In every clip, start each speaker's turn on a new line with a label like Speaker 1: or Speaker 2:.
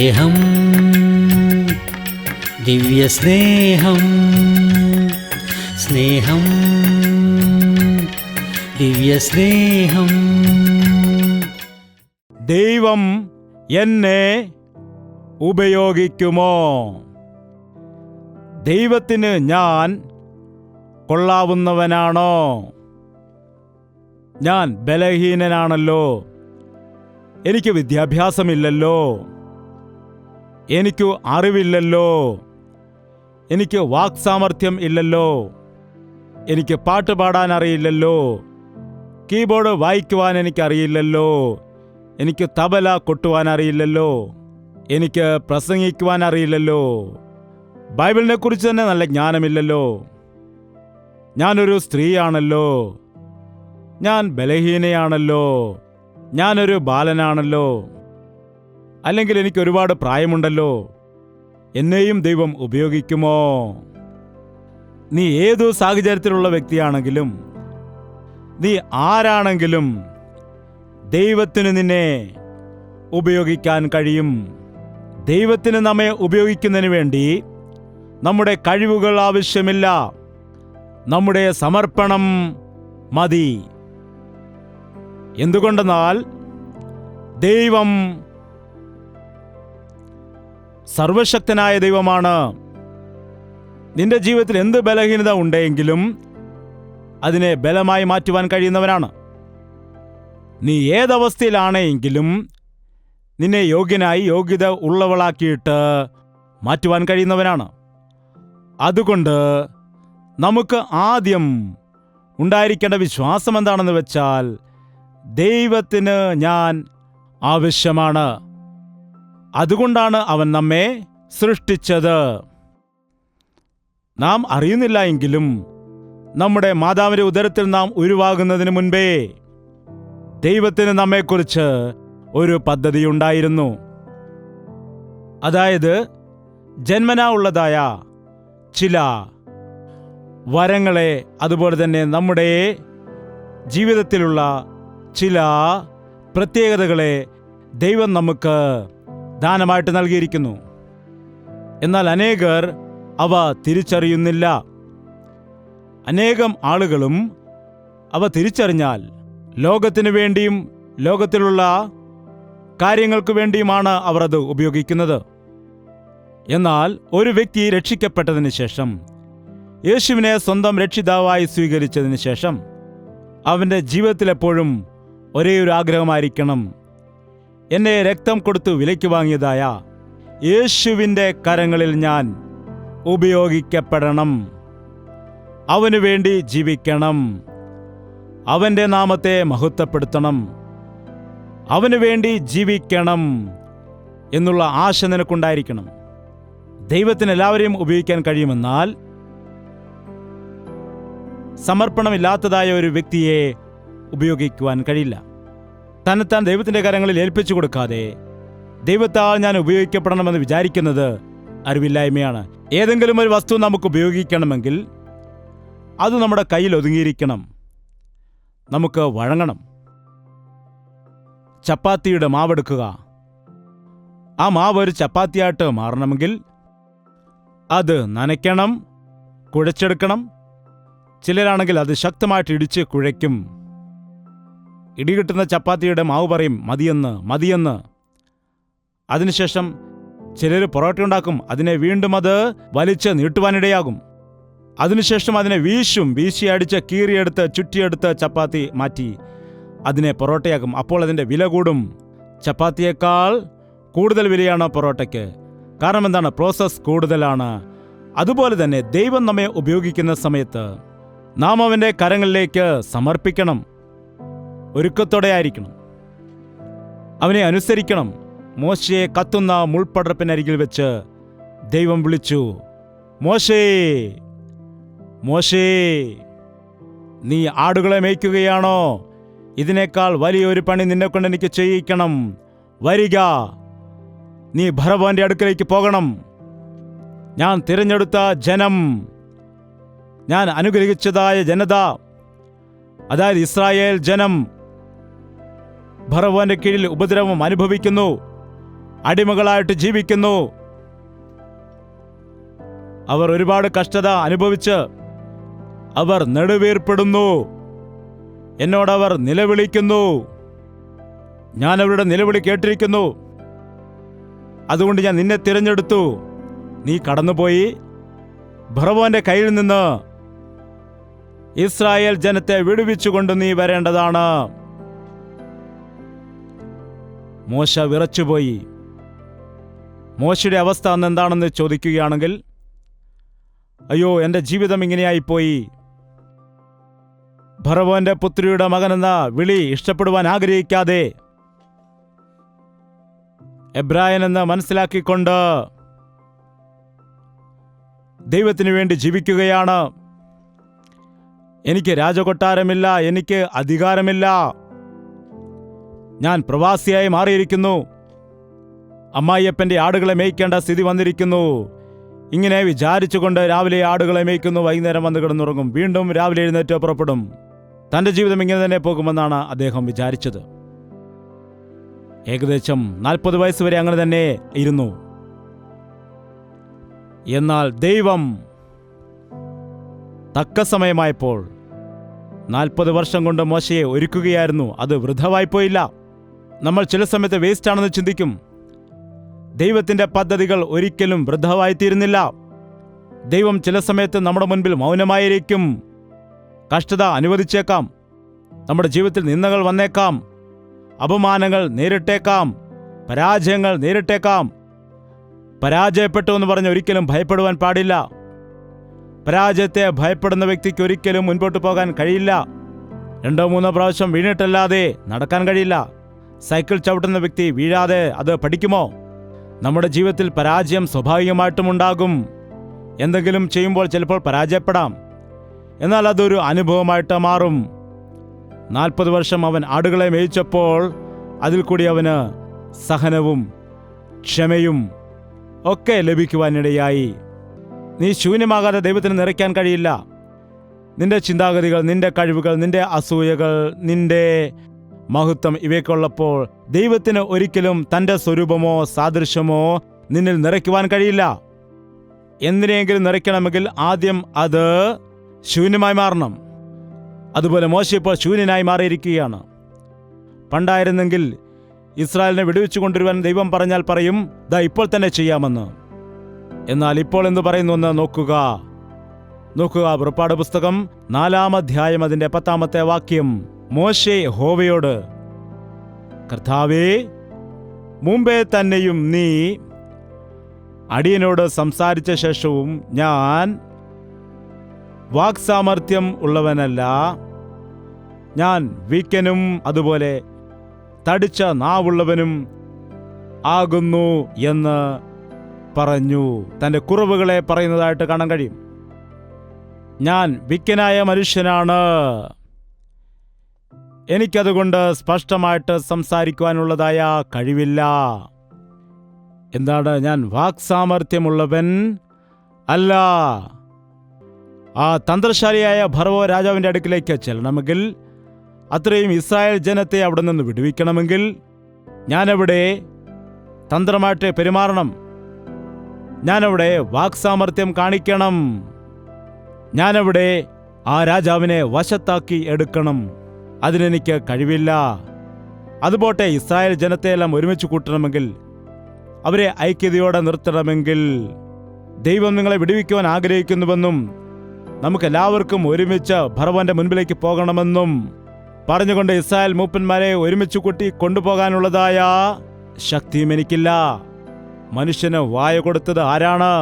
Speaker 1: സ്നേഹം, ദിവ്യസ്നേഹം, സ്നേഹം, ദിവ്യസ്നേഹം.
Speaker 2: ദൈവം എന്നെ ഉപയോഗിക്കുമോ? ദൈവത്തിന് ഞാൻ കൊള്ളാവുന്നവനാണോ? ഞാൻ ബലഹീനനാണല്ലോ. എനിക്ക് വിദ്യാഭ്യാസമില്ലല്ലോ, എനിക്ക് അറിവില്ലല്ലോ, എനിക്ക് വാക്സാമർഥ്യം ഇല്ലല്ലോ, എനിക്ക് പാട്ട് പാടാൻ അറിയില്ലല്ലോ, കീബോർഡ് വായിക്കുവാൻ എനിക്കറിയില്ലല്ലോ, എനിക്ക് തബല കൊട്ടുവാൻ അറിയില്ലല്ലോ, എനിക്ക് പ്രസംഗിക്കുവാൻ അറിയില്ലല്ലോ, ബൈബിളിനെ കുറിച്ച് തന്നെ നല്ല ജ്ഞാനമില്ലല്ലോ, ഞാനൊരു സ്ത്രീയാണല്ലോ, ഞാൻ ബലഹീനയാണല്ലോ, ഞാനൊരു ബാലനാണല്ലോ, അല്ലെങ്കിൽ എനിക്ക് ഒരുപാട് പ്രായമുണ്ടല്ലോ, എന്നെയും ദൈവം ഉപയോഗിക്കുമോ? നീ ഏതു സാഹചര്യത്തിലുള്ള വ്യക്തിയാണെങ്കിലും, നീ ആരാണെങ്കിലും, ദൈവത്തിന് നിന്നെ ഉപയോഗിക്കാൻ കഴിയും. ദൈവത്തിന് നമ്മെ ഉപയോഗിക്കുന്നതിന് വേണ്ടി നമ്മുടെ കഴിവുകൾ ആവശ്യമില്ല, നമ്മുടെ സമർപ്പണം മതി. എന്തുകൊണ്ടെന്നാൽ ദൈവം സർവശക്തനായ ദൈവമാണ്. നിന്റെ ജീവിതത്തിൽ എന്ത് ബലഹീനത ഉണ്ടെങ്കിലും അതിനെ ബലമായി മാറ്റുവാൻ കഴിയുന്നവനാണ്. നീ ഏതവസ്ഥയിലാണെങ്കിലും നിന്നെ യോഗ്യനായി യോഗ്യത ഉള്ളവളാക്കിയിട്ട് മാറ്റുവാൻ കഴിയുന്നവനാണ്. അതുകൊണ്ട് നമുക്ക് ആദ്യം ഉണ്ടായിരിക്കേണ്ട വിശ്വാസം എന്താണെന്ന് വെച്ചാൽ, ദൈവത്തിന് ഞാൻ ആവശ്യമാണ്. അതുകൊണ്ടാണ് അവൻ നമ്മെ സൃഷ്ടിച്ചത്. നാം അറിയുന്നില്ല എങ്കിലും നമ്മുടെ മാതാവിന്റെ ഉദരത്തിൽ നാം ഉരുവാകുന്നതിന് മുൻപേ ദൈവത്തിന് നമ്മെക്കുറിച്ച് ഒരു പദ്ധതിയുണ്ടായിരുന്നു. അതായത് ജന്മനാ ഉള്ളതായ ചില വരങ്ങളെ, അതുപോലെ തന്നെ നമ്മുടെ ജീവിതത്തിലുള്ള ചില പ്രത്യേകതകളെ ദൈവം നമുക്ക് ദാനമായിട്ട് നൽകിയിരിക്കുന്നു. എന്നാൽ അനേകർ അവ തിരിച്ചറിയുന്നില്ല. അനേകം ആളുകളും അവ തിരിച്ചറിഞ്ഞാൽ ലോകത്തിനു വേണ്ടിയും ലോകത്തിലുള്ള കാര്യങ്ങൾക്ക് വേണ്ടിയുമാണ് അവർ അത് ഉപയോഗിക്കുന്നത്. എന്നാൽ ഒരു വ്യക്തി രക്ഷിക്കപ്പെട്ടതിന് ശേഷം, യേശുവിനെ സ്വന്തം രക്ഷിതാവായി സ്വീകരിച്ചതിന് ശേഷം, അവൻ്റെ ജീവിതത്തിൽ എപ്പോഴും ഒരേ ഒരു ആഗ്രഹമായിരിക്കണം: എന്നെ രക്തം കൊടുത്തു വിലയ്ക്ക് വാങ്ങിയതായ യേശുവിൻ്റെ കരങ്ങളിൽ ഞാൻ ഉപയോഗിക്കപ്പെടണം, അവനു വേണ്ടി ജീവിക്കണം, അവൻ്റെ നാമത്തെ മഹത്വപ്പെടുത്തണം, അവനു വേണ്ടി ജീവിക്കണം എന്നുള്ള ആശ നിനക്കുണ്ടായിരിക്കണം. ദൈവത്തിന് എല്ലാവരെയും ഉപയോഗിക്കാൻ കഴിയുമെന്നാൽ സമർപ്പണമില്ലാത്തതായ ഒരു വ്യക്തിയെ ഉപയോഗിക്കുവാൻ കഴിയില്ല. തന്നെത്താൻ ദൈവത്തിൻ്റെ കരങ്ങളിൽ ഏൽപ്പിച്ചു കൊടുക്കാതെ ദൈവത്താൽ ഞാൻ ഉപയോഗിക്കപ്പെടണമെന്ന് വിചാരിക്കുന്നത് അറിവില്ലായ്മയാണ്. ഏതെങ്കിലും ഒരു വസ്തു നമുക്ക് ഉപയോഗിക്കണമെങ്കിൽ അത് നമ്മുടെ കയ്യിൽ ഒതുങ്ങിയിരിക്കണം. നമുക്ക് വഴങ്ങണം. ചപ്പാത്തിയുടെ മാവെടുക്കുക. ആ മാവ് ഒരു ചപ്പാത്തിയായിട്ട് മാറണമെങ്കിൽ അത് നനയ്ക്കണം, കുഴച്ചെടുക്കണം. ചിലരാണെങ്കിൽ അത് ശക്തമായിട്ട് ഇടിച്ച് കുഴയ്ക്കും. ഇടികിട്ടുന്ന ചപ്പാത്തിയുടെ മാവ് പറയും മതിയെന്ന്. അതിനുശേഷം ചിലർ പൊറോട്ട ഉണ്ടാക്കും. അതിനെ വീണ്ടും അത് വലിച്ച് നീട്ടുവാനിടയാകും. അതിനുശേഷം അതിനെ വീശി അടിച്ച് കീറിയെടുത്ത് ചുറ്റിയെടുത്ത് ചപ്പാത്തി മാറ്റി അതിനെ പൊറോട്ടയാക്കും. അപ്പോൾ അതിൻ്റെ വില കൂടും. ചപ്പാത്തിയേക്കാൾ കൂടുതൽ വിലയാണ് പൊറോട്ടയ്ക്ക്. കാരണം എന്താണ്? പ്രോസസ് കൂടുതലാണ്. അതുപോലെ തന്നെ ദൈവം നമ്മെ ഉപയോഗിക്കുന്ന സമയത്ത് നാം അവൻ്റെ കരങ്ങളിലേക്ക് സമർപ്പിക്കണം. ഒരുക്കത്തോടെ ആയിരിക്കണം. അവനെ അനുസരിക്കണം. മോശയെ കത്തുന്ന മുൾപടർപ്പിനരികിൽ വെച്ച് ദൈവം വിളിച്ചു, മോശേ, മോശേ, നീ ആടുകളെ മേയ്ക്കുകയാണോ? ഇതിനേക്കാൾ വലിയൊരു പണി നിന്നെക്കൊണ്ട് എനിക്ക് ചെയ്യിക്കണം. വരിക, നീ ഫറവോന്റെ അടുക്കലേക്ക് പോകണം. ഞാൻ തിരഞ്ഞെടുത്ത ജനം, ഞാൻ അനുഗ്രഹിച്ചതായ ജനത, അതായത് ഇസ്രായേൽ ജനം ഫറവോന്റെ കീഴിൽ ഉപദ്രവം അനുഭവിക്കുന്നു. അടിമകളായിട്ട് ജീവിക്കുന്നു. അവർ ഒരുപാട് കഷ്ടത അനുഭവിച്ച് അവർ നെടുവീർപ്പെടുന്നു. എന്നോടവർ നിലവിളിക്കുന്നു. ഞാൻ അവരുടെ നിലവിളി കേട്ടിരിക്കുന്നു. അതുകൊണ്ട് ഞാൻ നിന്നെ തിരഞ്ഞെടുത്തു. നീ കടന്നുപോയി ഫറവോന്റെ കയ്യിൽ നിന്ന് ഇസ്രായേൽ ജനത്തെ വിടുവിച്ചുകൊണ്ട് നീ വരേണ്ടതാണ്. മോശ വിറച്ചുപോയി. മോശയുടെ അവസ്ഥ അന്ന് എന്താണെന്ന് ചോദിക്കുകയാണെങ്കിൽ, അയ്യോ, എൻ്റെ ജീവിതം ഇങ്ങനെയായിപ്പോയി. ഫറവോന്റെ പുത്രിയുടെ മകനെന്ന വിളി ഇഷ്ടപ്പെടുവാൻ ആഗ്രഹിക്കാതെ എബ്രായനെന്ന് മനസ്സിലാക്കിക്കൊണ്ട് ദൈവത്തിനു വേണ്ടി ജീവിക്കുകയാണ്. എനിക്ക് രാജകൊട്ടാരമില്ല, എനിക്ക് അധികാരമില്ല, ഞാൻ പ്രവാസിയായി മാറിയിരിക്കുന്നു, അമ്മായിയപ്പൻ്റെ ആടുകളെ മേയ്ക്കേണ്ട സ്ഥിതി വന്നിരിക്കുന്നു. ഇങ്ങനെ വിചാരിച്ചുകൊണ്ട് രാവിലെ ആടുകളെ മേയ്ക്കുന്നു, വൈകുന്നേരം വന്ന് കിടന്നുറങ്ങും, വീണ്ടും രാവിലെ എഴുന്നേറ്റ് പുറപ്പെടും. തൻ്റെ ജീവിതം ഇങ്ങനെ തന്നെ പോകുമെന്നാണ് അദ്ദേഹം വിചാരിച്ചത്. ഏകദേശം 40 വയസ്സ് വരെ അങ്ങനെ തന്നെ ഇരുന്നു. എന്നാൽ ദൈവം തക്ക സമയമായപ്പോൾ 40 വർഷം കൊണ്ട് മോശയെ ഒരുക്കുകയായിരുന്നു. അത് വൃഥവായിപ്പോയില്ല. നമ്മൾ ചില സമയത്ത് വേസ്റ്റ് ആണെന്ന് ചിന്തിക്കും. ദൈവത്തിൻ്റെ പദ്ധതികൾ ഒരിക്കലും വൃഥവായിത്തീരുന്നില്ല. ദൈവം ചില സമയത്ത് നമ്മുടെ മുൻപിൽ മൗനമായിരിക്കും. കഷ്ടത അനുവദിച്ചേക്കാം, നമ്മുടെ ജീവിതത്തിൽ നിന്ദകൾ വന്നേക്കാം, അപമാനങ്ങൾ നേരിട്ടേക്കാം, പരാജയങ്ങൾ നേരിട്ടേക്കാം. പരാജയപ്പെട്ടു എന്ന് പറഞ്ഞ് ഒരിക്കലും ഭയപ്പെടുവാൻ പാടില്ല. പരാജയത്തെ ഭയപ്പെടുന്ന വ്യക്തിക്ക് ഒരിക്കലും മുൻപോട്ട് പോകാൻ കഴിയില്ല. 2-3 പ്രാവശ്യം വീണിട്ടല്ലാതെ നടക്കാൻ കഴിയില്ല. സൈക്കിൾ ചവിട്ടുന്ന വ്യക്തി വീഴാതെ അത് പഠിക്കുമോ? നമ്മുടെ ജീവിതത്തിൽ പരാജയം സ്വാഭാവികമായിട്ടും ഉണ്ടാകും. എന്തെങ്കിലും ചെയ്യുമ്പോൾ ചിലപ്പോൾ പരാജയപ്പെടാം, എന്നാൽ അതൊരു അനുഭവമായിട്ട് മാറും. 40 വർഷം അവൻ ആടുകളെ മേയിച്ചപ്പോൾ അതിൽ കൂടി അവന് സഹനവും ക്ഷമയും ഒക്കെ ലഭിക്കുവാനിടയായി. നീ ശൂന്യമാകാതെ ദൈവത്തിന് നിറയ്ക്കാൻ കഴിയില്ല. നിന്റെ ചിന്താഗതികൾ, നിന്റെ കഴിവുകൾ, നിന്റെ അസൂയകൾ, നിന്റെ മഹത്വം ഇവയൊക്കെ ഉള്ളപ്പോൾ ദൈവത്തിന് ഒരിക്കലും തൻ്റെ സ്വരൂപമോ സാദൃശ്യമോ നിന്നിൽ നിറയ്ക്കുവാൻ കഴിയില്ല. എന്തിനെങ്കിലും നിറയ്ക്കണമെങ്കിൽ ആദ്യം അത് ശൂന്യമായി മാറണം. അതുപോലെ മോശ ഇപ്പോൾ ശൂന്യനായി മാറിയിരിക്കുകയാണ്. പണ്ടായിരുന്നെങ്കിൽ ഇസ്രായേലിനെ വിടുവിച്ചു കൊണ്ടുവരുവാൻ ദൈവം പറഞ്ഞാൽ പറയും, ദാ ഇപ്പോൾ തന്നെ ചെയ്യാമെന്ന്. എന്നാൽ ഇപ്പോൾ എന്തു പറയുന്നുവെന്ന് നോക്കുക. പുറപ്പാട് പുസ്തകം 4-ാം അധ്യായം അതിൻ്റെ 10-ാമത്തെ വാക്യം. മോശെ യഹോവയോട്, കർത്താവേ, മുമ്പേ തന്നെയും നീ അടിയനോട് സംസാരിച്ച ശേഷവും ഞാൻ വാക്സാമർത്ഥ്യം ഉള്ളവനല്ല, ഞാൻ വീക്കനും അതുപോലെ തടിച്ച നാവുള്ളവനും ആകുന്നു എന്ന് പറഞ്ഞു. തൻ്റെ കുറവുകളെ പറയുന്നതായിട്ട് കാണാൻ കഴിയും. ഞാൻ വിക്കനായ മനുഷ്യനാണ്, എനിക്കതുകൊണ്ട് സ്പഷ്ടമായിട്ട് സംസാരിക്കുവാനുള്ളതായ കഴിവില്ല. എന്താണ്? ഞാൻ വാക്സാമർത്ഥ്യമുള്ളവൻ അല്ല. ആ തന്ത്രശാലിയായ ഫറവോ രാജാവിൻ്റെ അടുക്കിലേക്ക് ചെല്ലണമെങ്കിൽ, അത്രയും ഇസ്രായേൽ ജനത്തെ അവിടെ നിന്ന് വിടുവിക്കണമെങ്കിൽ ഞാനവിടെ തന്ത്രമായിട്ട് പെരുമാറണം. ഞാനവിടെ വാക്സാമർത്ഥ്യം കാണിക്കണം. ഞാനവിടെ ആ രാജാവിനെ വശത്താക്കി എടുക്കണം. അതിനെനിക്ക് കഴിവില്ല. അതുപോട്ടെ, ഇസ്രായേൽ ജനത്തെയെല്ലാം ഒരുമിച്ച് കൂട്ടണമെങ്കിൽ, അവരെ ഐക്യതയോടെ നിർത്തണമെങ്കിൽ, ദൈവം നിങ്ങളെ വിടുവിക്കുവാൻ ആഗ്രഹിക്കുന്നുവെന്നും നമുക്കെല്ലാവർക്കും ഒരുമിച്ച് ഫറവോന്റെ മുൻപിലേക്ക് പോകണമെന്നും പറഞ്ഞുകൊണ്ട് ഇസ്രായേൽ മൂപ്പന്മാരെ ഒരുമിച്ച് കൂട്ടി കൊണ്ടുപോകാനുള്ളതായ ശക്തിയും എനിക്കില്ല. മനുഷ്യന് വായ കൊടുത്തത് ആരാണ്?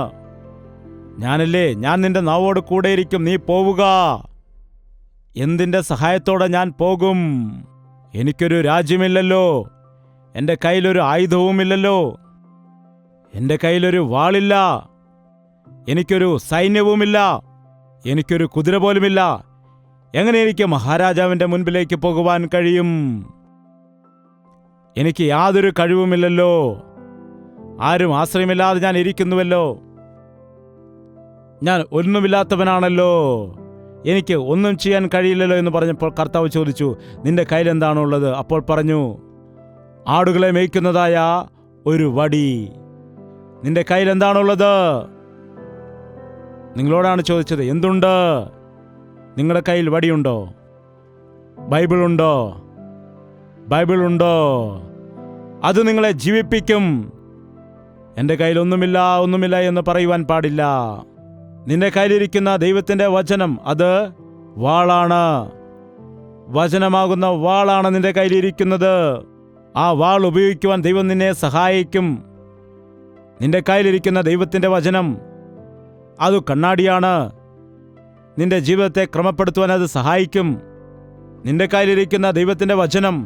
Speaker 2: ഞാനല്ലേ? ഞാൻ നിന്റെ നാവോട് കൂടെയിരിക്കും, നീ പോവുക. എന്തിൻ്റെ സഹായത്തോടെ ഞാൻ പോകും? എനിക്കൊരു രാജ്യമില്ലല്ലോ, എൻ്റെ കയ്യിലൊരു ആയുധവുമില്ലല്ലോ, എൻ്റെ കയ്യിലൊരു വാളില്ല, എനിക്കൊരു സൈന്യവുമില്ല, എനിക്കൊരു കുതിര പോലുമില്ല. എങ്ങനെ എനിക്ക് മഹാരാജാവിൻ്റെ മുൻപിലേക്ക് പോകുവാൻ കഴിയും? എനിക്ക് യാതൊരു കഴിവുമില്ലല്ലോ, ആരും ആശ്രയമില്ലാതെ ഞാൻ ഇരിക്കുന്നുവല്ലോ, ഞാൻ ഒന്നുമില്ലാത്തവനാണല്ലോ, എനിക്ക് ഒന്നും ചെയ്യാൻ കഴിയില്ലല്ലോ എന്ന് പറഞ്ഞപ്പോൾ കർത്താവ് ചോദിച്ചു, നിന്റെ കയ്യിലെന്താണുള്ളത്? അപ്പോൾ പറഞ്ഞു, ആടുകളെ മേയ്ക്കുന്നതായ ഒരു വടി. നിന്റെ കയ്യിൽ എന്താണുള്ളത്? നിങ്ങളോടാണ് ചോദിച്ചത്. എന്തുണ്ട്? നിങ്ങളുടെ കയ്യിൽ വടിയുണ്ടോ? ബൈബിളുണ്ടോ? ബൈബിളുണ്ടോ? അത് നിങ്ങളെ ജീവിപ്പിക്കും. എൻ്റെ കയ്യിൽ ഒന്നുമില്ല എന്ന് പറയുവാൻ പാടില്ല. നിന്റെ കയ്യിലിരിക്കുന്ന ദൈവത്തിൻ്റെ വചനം അത് വാളാണ്. വചനമാകുന്ന വാളാണ് നിന്റെ കയ്യിലിരിക്കുന്നത്. ആ വാൾ ഉപയോഗിക്കുവാൻ ദൈവം നിന്നെ സഹായിക്കും. നിന്റെ കയ്യിലിരിക്കുന്ന ദൈവത്തിൻ്റെ വചനം അത് കണ്ണാടിയാണ്. നിന്റെ ജീവിതത്തെ ക്രമപ്പെടുത്തുവാൻ അത് സഹായിക്കും. നിന്റെ കയ്യിലിരിക്കുന്ന ദൈവത്തിൻ്റെ വചനം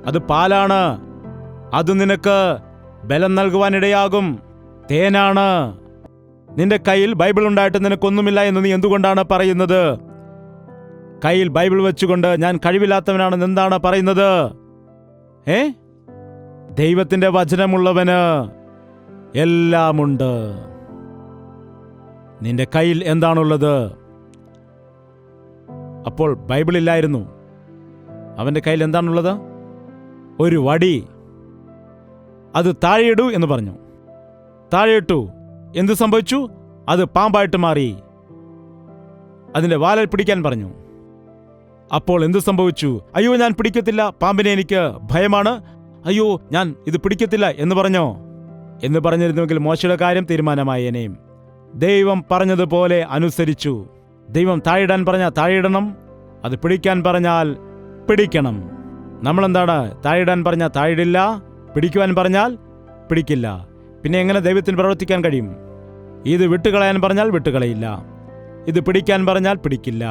Speaker 2: അത് പാലാണ്. അത് നിനക്ക് ബലം നൽകുവാനിടയാകും. തേനാണ്. നിന്റെ കയ്യിൽ ബൈബിൾ ഉണ്ടായിട്ട് നിനക്കൊന്നുമില്ല എന്ന് നീ എന്തുകൊണ്ടാണ് പറയുന്നത്? കയ്യിൽ ബൈബിൾ വെച്ചുകൊണ്ട് ഞാൻ കഴിവില്ലാത്തവനാണെന്ന് എന്താണ് പറയുന്നത്? ദൈവത്തിൻ്റെ വചനമുള്ളവന് എല്ലാമുണ്ട്. നിന്റെ കയ്യിൽ എന്താണുള്ളത്? അപ്പോൾ ബൈബിളില്ലായിരുന്നു. അവന്റെ കയ്യിൽ എന്താണുള്ളത്? ഒരു വടി. അത് താഴെയിടൂ എന്ന് പറഞ്ഞു. താഴെയിട്ടു. എന്തു സംഭവിച്ചു? അത് പാമ്പായിട്ട് മാറി. അതിന്റെ വാലിൽ പിടിക്കാൻ പറഞ്ഞു. അപ്പോൾ എന്തു സംഭവിച്ചു? അയ്യോ, ഞാൻ പിടിക്കത്തില്ല, പാമ്പിനെ എനിക്ക് ഭയമാണ്, അയ്യോ ഞാൻ ഇത് പിടിക്കത്തില്ല എന്ന് പറഞ്ഞോ? എന്ന് പറഞ്ഞിരുന്നുവെങ്കിൽ മോശയുടെ കാര്യം തീരുമാനമായേനേയും. ദൈവം പറഞ്ഞതുപോലെ അനുസരിച്ചു. ദൈവം താഴെയിടാൻ പറഞ്ഞാൽ താഴെയിടണം, അത് പിടിക്കാൻ പറഞ്ഞാൽ പിടിക്കണം. നമ്മളെന്താണ്? താഴെയിടാൻ പറഞ്ഞാൽ താഴെയിടില്ല, പിടിക്കുവാൻ പറഞ്ഞാൽ പിടിക്കില്ല. പിന്നെ എങ്ങനെ ദൈവത്തിന് പ്രവർത്തിക്കാൻ കഴിയും? ഇത് വിട്ടുകളയാൻ പറഞ്ഞാൽ വിട്ടുകളയില്ല, ഇത് പിടിക്കാൻ പറഞ്ഞാൽ പിടിക്കില്ല.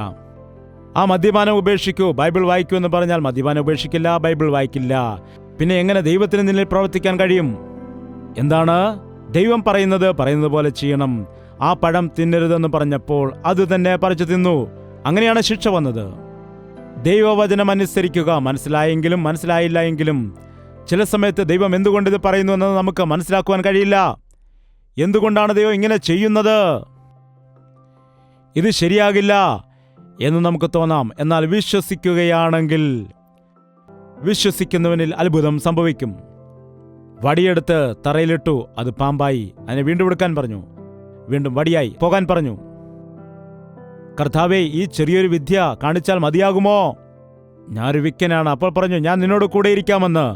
Speaker 2: ആ മദ്യപാനം ഉപേക്ഷിക്കൂ, ബൈബിൾ വായിക്കൂ എന്ന് പറഞ്ഞാൽ മദ്യപാനം ഉപേക്ഷിക്കില്ല, ബൈബിൾ വായിക്കില്ല. പിന്നെ എങ്ങനെ ദൈവത്തിന് നിന്നിൽ പ്രവർത്തിക്കാൻ കഴിയും? എന്താണ് ദൈവം പറയുന്നത് പോലെ ചെയ്യണം. ആ പഴം തിന്നരുതെന്ന് പറഞ്ഞപ്പോൾ അത് തന്നെ പറിച്ചു തിന്നു. അങ്ങനെയാണ് ശിക്ഷ വന്നത്. ദൈവവചനം അനുസരിക്കുക. മനസ്സിലായെങ്കിലും മനസ്സിലായില്ല എങ്കിലും ചില സമയത്ത് ദൈവം എന്തുകൊണ്ട് ഇത് പറയുന്നു എന്നത് നമുക്ക് മനസ്സിലാക്കുവാൻ കഴിയില്ല. എന്തുകൊണ്ടാണ് ദൈവം ഇങ്ങനെ ചെയ്യുന്നത്? ഇത് ശരിയാകില്ല എന്ന് നമുക്ക് തോന്നാം. എന്നാൽ വിശ്വസിക്കുകയാണെങ്കിൽ വിശ്വസിക്കുന്നവനിൽ അത്ഭുതം സംഭവിക്കും. വടിയെടുത്ത് തറയിലിട്ടു, അത് പാമ്പായി. അതിനെ വീണ്ടും എടുക്കാൻ പറഞ്ഞു. വീണ്ടും വടിയായി. പോകാൻ പറഞ്ഞു. കർത്താവേ, ഈ ചെറിയൊരു വിദ്യ കാണിച്ചാൽ മതിയാകുമോ? ഞാനൊരു വിക്കനാണ്. അപ്പോൾ പറഞ്ഞു, ഞാൻ നിന്നോട് കൂടെ ഇരിക്കാമെന്ന്.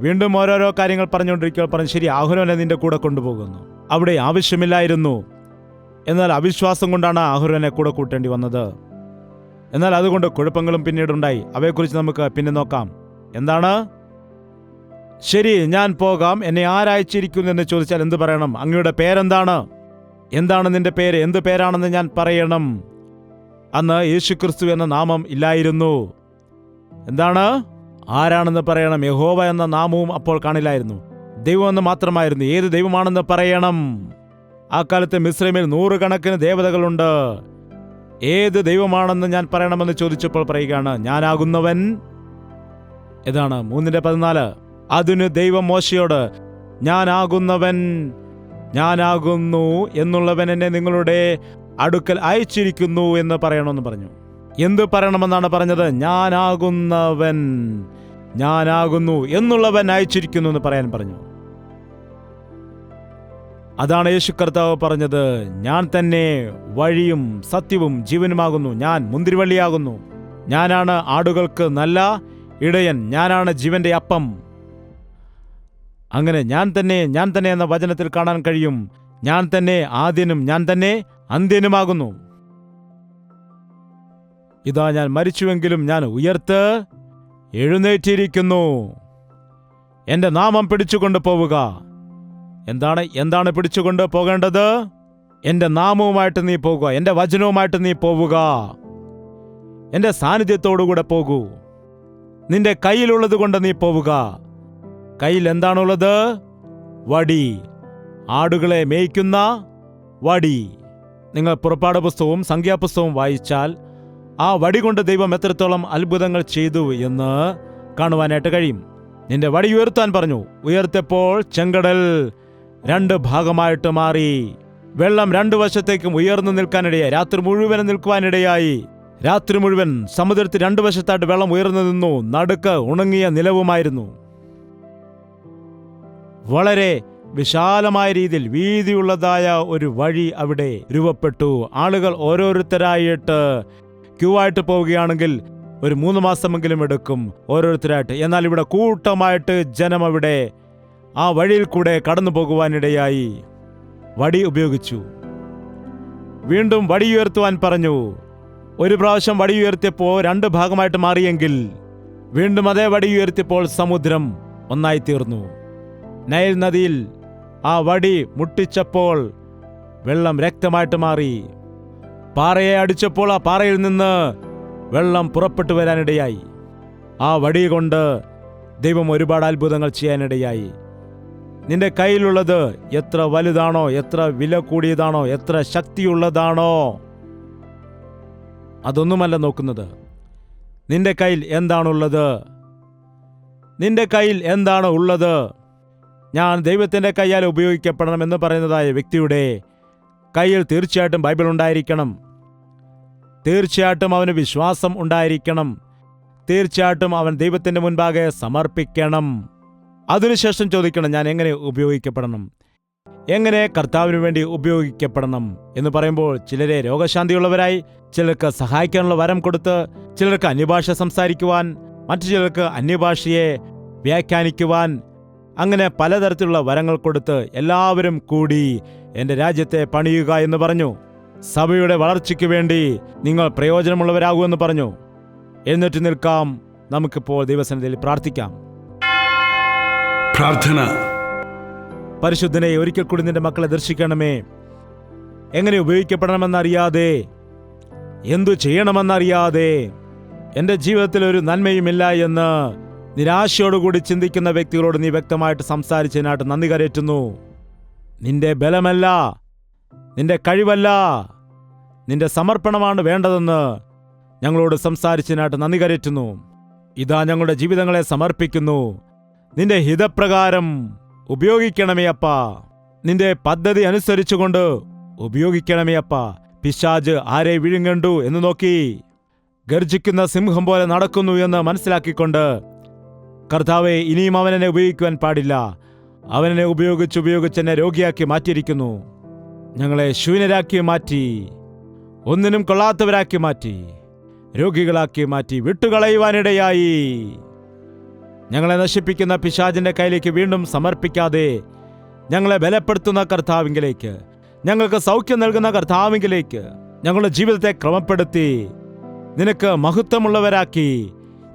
Speaker 2: വീണ്ടും ഓരോരോ കാര്യങ്ങൾ പറഞ്ഞുകൊണ്ടിരിക്കുക. പറഞ്ഞു, ശരി, ആഹ്റോനെ നിന്റെ കൂടെ കൊണ്ടുപോകുന്നു. അവിടെ ആവശ്യമില്ലായിരുന്നു. എന്നാൽ അവിശ്വാസം കൊണ്ടാണ് ആഹ്റോനെ കൂടെ കൂട്ടേണ്ടി വന്നത്. എന്നാൽ അതുകൊണ്ട് കുഴപ്പങ്ങളും പിന്നീടുണ്ടായി. അവയെക്കുറിച്ച് നമുക്ക് പിന്നെ നോക്കാം. എന്താണ്? ശരി, ഞാൻ പോകാം, എന്നെ ആരയച്ചിരിക്കുന്നു എന്ന് ചോദിച്ചാൽ എന്ത് പറയണം? അങ്ങയുടെ പേരെന്താണ്? എന്താണ് നിന്റെ പേര്? എന്ത് പേരാണെന്ന് ഞാൻ പറയണം. അന്ന് യേശുക്രിസ്തു എന്ന നാമം ഇല്ലായിരുന്നു. എന്താണ്? ആരാണെന്ന് പറയണം. യഹോവ എന്ന നാമവും അപ്പോൾ കാണില്ലായിരുന്നു. ദൈവമെന്ന് മാത്രമായിരുന്നു. ഏത് ദൈവമാണെന്ന് പറയണം. ആ കാലത്ത് മിസ്രൈമിൽ 100 കണക്കിന് ദേവതകളുണ്ട്. ഏത് ദൈവമാണെന്ന് ഞാൻ പറയണമെന്ന് ചോദിച്ചപ്പോൾ പറയുകയാണ്, ഞാനാകുന്നവൻ. ഇതാണ് 3:14. അതിന് ദൈവം മോശയോട്, ഞാനാകുന്നവൻ, ഞാനാകുന്നു എന്നുള്ളവൻ എന്നെ നിങ്ങളുടെ അടുക്കൽ അയച്ചിരിക്കുന്നു എന്ന് പറയണമെന്ന് പറഞ്ഞു. എന്ത് പറയണമെന്നാണ് പറഞ്ഞത്? ഞാനാകുന്നവൻ, ഞാനാകുന്നു എന്നുള്ളവൻ അയച്ചിരിക്കുന്നു എന്ന് പറയാൻ പറഞ്ഞു. അതാണ് യേശു കർത്താവ് പറഞ്ഞത്, ഞാൻ തന്നെ വഴിയും സത്യവും ജീവനുമാകുന്നു. ഞാൻ മുന്തിരിവള്ളിയാകുന്നു. ഞാനാണ് ആടുകൾക്ക് നല്ല ഇടയൻ. ഞാനാണ് ജീവന്റെ അപ്പം. അങ്ങനെ ഞാൻ തന്നെ എന്ന വചനത്തിൽ കാണാൻ കഴിയും. ഞാൻ തന്നെ ആദ്യനും ഞാൻ തന്നെ അന്ത്യനുമാകുന്നു. ഇതാ, ഞാൻ മരിച്ചുവെങ്കിലും ഞാൻ ഉയർത്ത് എഴുന്നേറ്റിരിക്കുന്നു. എന്റെ നാമം പിടിച്ചുകൊണ്ട് പോവുക. എന്താണ് പിടിച്ചുകൊണ്ട് പോകേണ്ടത്? എന്റെ നാമവുമായിട്ട് നീ പോകുക. എന്റെ വചനവുമായിട്ട് നീ പോവുക. എന്റെ സാന്നിധ്യത്തോടുകൂടെ പോകൂ. നിന്റെ കയ്യിലുള്ളത് കൊണ്ട് നീ പോവുക. കയ്യിൽ എന്താണുള്ളത്? വടി. ആടുകളെ മേയ്ക്കുന്ന വടി. നിങ്ങൾ പുറപ്പാട് പുസ്തകവും സംഖ്യാപുസ്തകവും വായിച്ചാൽ ആ വടി കൊണ്ട് ദൈവം എത്രത്തോളം അത്ഭുതങ്ങൾ ചെയ്തു എന്ന് കാണുവാനായിട്ട് കഴിയും. നിന്റെ വടി ഉയർത്താൻ പറഞ്ഞു. ഉയർത്തപ്പോൾ ചെങ്കടൽ 2 ഭാഗമായിട്ട് മാറി. വെള്ളം 2 വശത്തേക്കും ഉയർന്നു നിൽക്കാനിടയായി. രാത്രി മുഴുവൻ നിൽക്കുവാനിടയായി. രാത്രി മുഴുവൻ സമുദ്രത്തിൽ 2 വശത്തായിട്ട് വെള്ളം ഉയർന്നു നിന്നു. നടുക്ക് ഉണങ്ങിയ നിലവുമായിരുന്നു. വളരെ വിശാലമായ രീതിയിൽ വീതിയുള്ളതായ ഒരു വഴി അവിടെ രൂപപ്പെട്ടു. ആളുകൾ ഓരോരുത്തരായിട്ട് ക്യൂ ആയിട്ട് പോവുകയാണെങ്കിൽ ഒരു 3 മാസമെങ്കിലും എടുക്കും ഓരോരുത്തരായിട്ട്. എന്നാൽ ഇവിടെ കൂട്ടമായിട്ട് ജനം അവിടെ ആ വഴിയിൽ കൂടെ കടന്നു പോകുവാനിടയായി. വടി ഉപയോഗിച്ചു. വീണ്ടും വടി ഉയർത്തുവാൻ പറഞ്ഞു. ഒരു പ്രാവശ്യം വടി ഉയർത്തിയപ്പോൾ 2 ഭാഗമായിട്ട് മാറിയെങ്കിൽ വീണ്ടും അതേ വടി ഉയർത്തിയപ്പോൾ സമുദ്രം ഒന്നായി തീർന്നു. നൈൽ നദിയിൽ ആ വടി മുട്ടിച്ചപ്പോൾ വെള്ളം രക്തമായിട്ട് മാറി. പാറയെ അടിച്ചപ്പോൾ ആ പാറയിൽ നിന്ന് വെള്ളം പുറപ്പെട്ടു വരാനിടയായി. ആ വടി കൊണ്ട് ദൈവം ഒരുപാട് അത്ഭുതങ്ങൾ ചെയ്യാനിടയായി. നിന്റെ കയ്യിലുള്ളത് എത്ര വലുതാണോ, എത്ര വില കൂടിയതാണോ, എത്ര ശക്തിയുള്ളതാണോ, അതൊന്നുമല്ല നോക്കുന്നത്. നിന്റെ കയ്യിൽ എന്താണുള്ളത്? നിന്റെ കയ്യിൽ എന്താണ് ഉള്ളത്? ഞാൻ ദൈവത്തിൻ്റെ കയ്യാൽ ഉപയോഗിക്കപ്പെടണമെന്ന് പറയുന്നതായ വ്യക്തിയുടെ കയ്യിൽ തീർച്ചയായിട്ടും ബൈബിൾ ഉണ്ടായിരിക്കണം. തീർച്ചയായിട്ടും അവന് വിശ്വാസം ഉണ്ടായിരിക്കണം. തീർച്ചയായിട്ടും അവൻ ദൈവത്തിൻ്റെ മുൻപാകെ സമർപ്പിക്കണം. അതിനുശേഷം ചോദിക്കണം, ഞാൻ എങ്ങനെ ഉപയോഗിക്കപ്പെടണം, എങ്ങനെ കർത്താവിന് വേണ്ടി ഉപയോഗിക്കപ്പെടണം എന്ന് പറയുമ്പോൾ ചിലരെ രോഗശാന്തിയുള്ളവരായി, ചിലർക്ക് സഹായിക്കാനുള്ള വരം കൊടുത്ത്, ചിലർക്ക് അന്യഭാഷ സംസാരിക്കുവാൻ, മറ്റു ചിലർക്ക് അന്യഭാഷയെ വ്യാഖ്യാനിക്കുവാൻ, അങ്ങനെ പലതരത്തിലുള്ള വരങ്ങൾ കൊടുത്ത് എല്ലാവരും കൂടി എൻ്റെ രാജ്യത്തെ പണിയുക എന്ന് പറഞ്ഞു. സഭയുടെ വളർച്ചയ്ക്ക് വേണ്ടി നിങ്ങൾ പ്രയോജനമുള്ളവരാകുമെന്ന് പറഞ്ഞു. എഴുന്നേറ്റ് നിൽക്കാം. നമുക്കിപ്പോൾ ദൈവസന്നിധിയിൽ പ്രാർത്ഥിക്കാം.
Speaker 3: പ്രാർത്ഥന.
Speaker 2: പരിശുദ്ധനെ, ഒരിക്കൽ കൂടി നിന്റെ മക്കളെ ദർശിക്കണമേ. എങ്ങനെ ഉപയോഗിക്കപ്പെടണമെന്നറിയാതെ, എന്തു ചെയ്യണമെന്നറിയാതെ, എൻ്റെ ജീവിതത്തിൽ ഒരു നന്മയുമില്ല എന്ന് നിരാശയോടുകൂടി ചിന്തിക്കുന്ന വ്യക്തികളോട് നീ വ്യക്തമായിട്ട് സംസാരിച്ചതിനായിട്ട് നന്ദി കരേറ്റുന്നു. നിന്റെ ബലമല്ല, നിന്റെ കഴിവല്ല, നിന്റെ സമർപ്പണമാണ് വേണ്ടതെന്ന് ഞങ്ങളോട് സംസാരിച്ചതിനായിട്ട് നന്ദി കരേറ്റുന്നു. ഇതാ ഞങ്ങളുടെ ജീവിതങ്ങളെ സമർപ്പിക്കുന്നു. നിന്റെ ഹിതപ്രകാരം ഉപയോഗിക്കണമേ അപ്പ. നിന്റെ പദ്ധതി അനുസരിച്ചുകൊണ്ട് ഉപയോഗിക്കണമേ അപ്പ. പിശാച് ആരെ വിഴുങ്ങണ്ടു എന്ന് നോക്കി ഗർജിക്കുന്ന സിംഹം പോലെ നടക്കുന്നു എന്ന് മനസ്സിലാക്കിക്കൊണ്ട്, കർത്താവെ, ഇനിയും അവനെന്നെ ഉപയോഗിക്കുവാൻ പാടില്ല. അവനെന്നെ ഉപയോഗിച്ച് എന്നെ രോഗിയാക്കി മാറ്റിയിരിക്കുന്നു. ഞങ്ങളെ ശൂന്യരാക്കി മാറ്റി, ഒന്നിനും കൊള്ളാത്തവരാക്കി മാറ്റി, രോഗികളാക്കി മാറ്റി, വിട്ടുകളയുവാനിടയായി. ഞങ്ങളെ നശിപ്പിക്കുന്ന പിശാചിന്റെ കയ്യിലേക്ക് വീണ്ടും സമർപ്പിക്കാതെ ഞങ്ങളെ ബലപ്പെടുത്തുന്ന കർത്താവിങ്കിലേക്ക്, ഞങ്ങൾക്ക് സൗഖ്യം നൽകുന്ന കർത്താവിങ്കിലേക്ക് ഞങ്ങളുടെ ജീവിതത്തെ ക്രമപ്പെടുത്തി നിനക്ക് മഹത്വമുള്ളവരാക്കി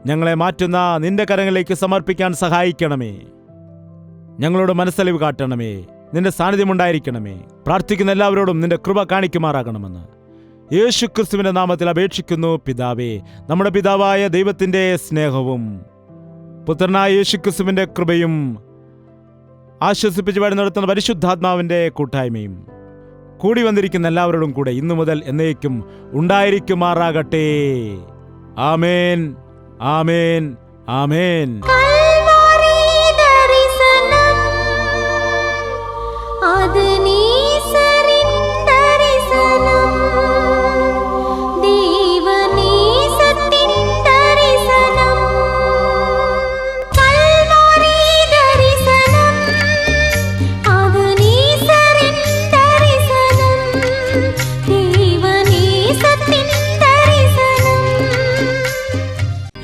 Speaker 2: ഞങ്ങളെ മാറ്റുന്ന നിന്റെ കരങ്ങളിലേക്ക് സമർപ്പിക്കാൻ സഹായിക്കണമേ. ഞങ്ങളോട് മനസ്സലിവ് കാട്ടണമേ. നിന്റെ സാന്നിധ്യമുണ്ടായിരിക്കണമേ. പ്രാർത്ഥിക്കുന്ന എല്ലാവരോടും നിന്റെ കൃപ കാണിക്കുമാറാകണമെന്ന് യേശുക്രിസ്തുവിന്റെ നാമത്തിൽ അപേക്ഷിക്കുന്നു പിതാവേ. നമ്മുടെ പിതാവായ ദൈവത്തിന്റെ സ്നേഹവും പുത്രനായ യേശുക്രിസ്തുവിന്റെ കൃപയും ആശ്വസിപ്പിച്ച് വഴി നടത്തുന്ന പരിശുദ്ധാത്മാവിന്റെ കൂട്ടായ്മയും കൂടി വന്നിരിക്കുന്ന എല്ലാവരോടും കൂടെ ഇന്നു മുതൽ എന്നേക്കും ഉണ്ടായിരിക്കുമാറാകട്ടെ. ആമേൻ, ആമേൻ, ആമേൻ.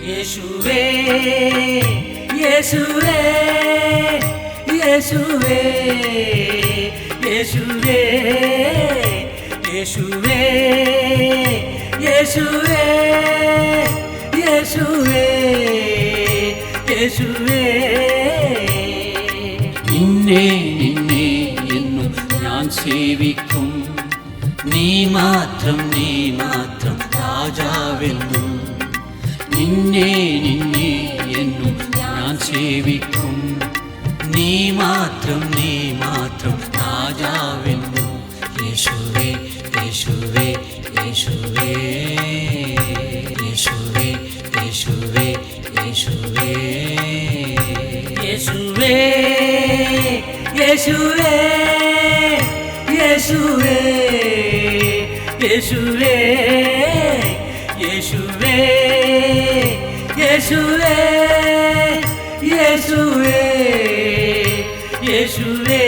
Speaker 1: യേശുവേ, യേശുവേ, യേശുവേ, യേശുവേ, യേശുവേ, യേശുവേ, യേശുവേ. നിന്നെ നിന്നെ എന്നും ഞാൻ സേവിക്കും. നീ മാത്രം രാജാവെന്നും. നിന്നെ നിന്നെ എന്നും ഞാൻ സേവിക്കും. നീ മാത്രം രാജാവെന്നും. യേശുവേ, യേശുവേ, യേശുവേ, യേശുവേ, യേശുവേ, യേശുവേ, യേശുവേ, യേശുവേ, യേശുവേ, യേശുവേ, യേശുവേ, യേശുവേ, യേശുവേ, യേശുവേ, യേശുവേ